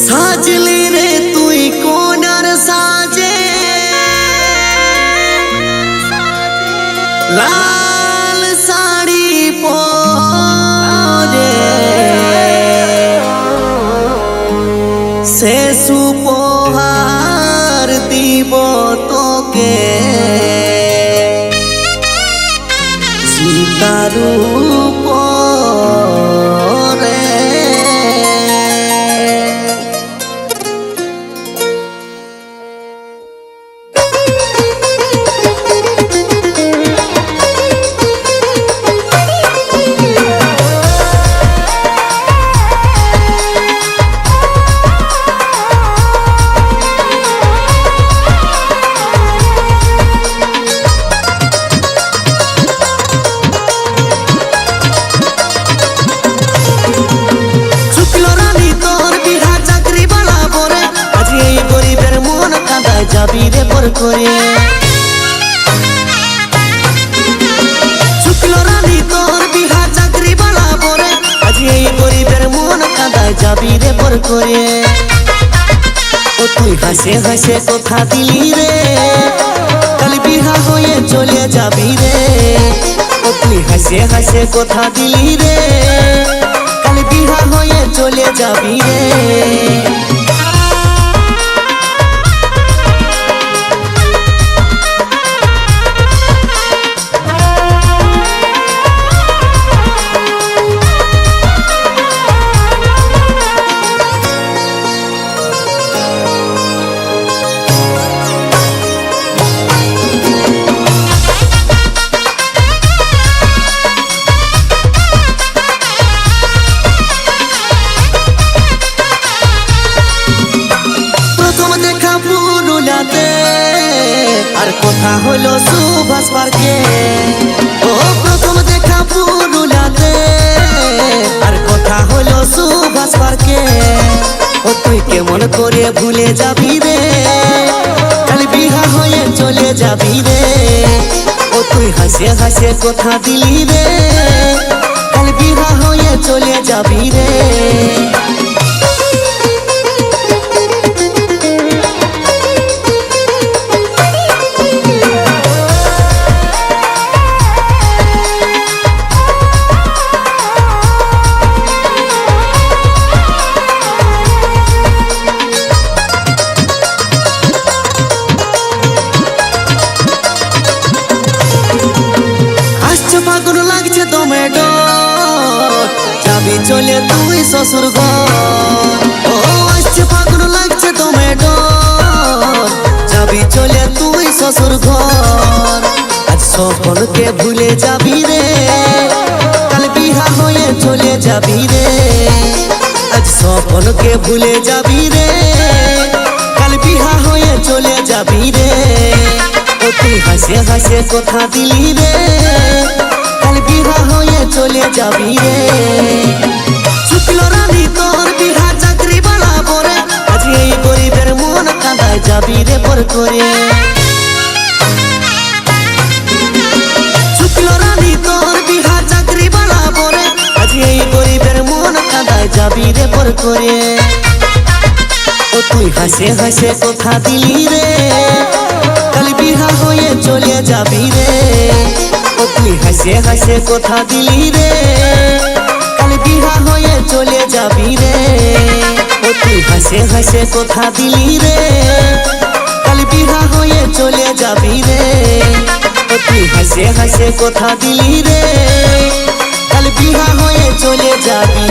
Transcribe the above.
সাজলি রে তুই কোনার সাজে লাল শাড়ি পরে শেষ উপহার দিব তোকে সীতার উপরে। যাবি রে পর করে শুক্লো রানী তোর বিহা চাকরি বালা পরে আজ এই গরিবের মন কাঁদায় যাবি রে পর করে। ও তুই হাসে হাসে কথা দিলি রে কাল বিহা হয়ে চলে যাবি রে। ও তুই হাসে হাসে কথা দিলি রে কাল বিহা হয়ে চলে যাবি রে। আর কথা হলো সুভাষ পার্কে ও প্রথম দেখা পুরুলাতে আর কথা হলো সুভাষ পার্কে। ও তুই কেমন করে ভুলে যাবি রে কাল বিহা হয়ে চলে যাবি রে। ও তুই হাসে হাসে কথা দিলি রে কাল বিহা হয়ে চলে যাবি রে। ফাগুন লাগছে দমে ডর যাবি চলে তুই শ্বশুর ঘর। ও আসছে ফাগুন লাগছে দমে ডর যাবি চলে তুই শ্বশুর ঘর। আজ সকলকে ভুলে যাবি রে কাল বিহা হয়ে চলে যাবি রে। আজ সকলকে ভুলে যাবি রে কাল বিহা হয়ে চলে যাবি রে। ও তুই হাসে হাসে কথা দিলি রে কাল বিহা হয়ে চলে যাবি রে। শুক্লো রানী তোর বিহা চাকরি বালা পরে আজ এই গরিবের মন কাঁদায় যাবি রে পর করে। শুক্লো রানী তোর বিহা চাকরি বালা পরে আজ এই গরিবের মন কাঁদায় যাবি রে পর করে। ও তুই হাসে হাসে কথা দিলি রে কাল বিহা হয়ে চলে যাবি রে। ও তুই হাসে হাসে কথা দিলি রে কাল বিহা হয়ে চলে যাবি রে। ও তুই হাসে হাসে কথা দিলি রে কাল বিহা হয়ে চলে যাবি রে। ও তুই হাসে হাসে কথা দিলি রে কাল বিহা হয়ে চলে যাবি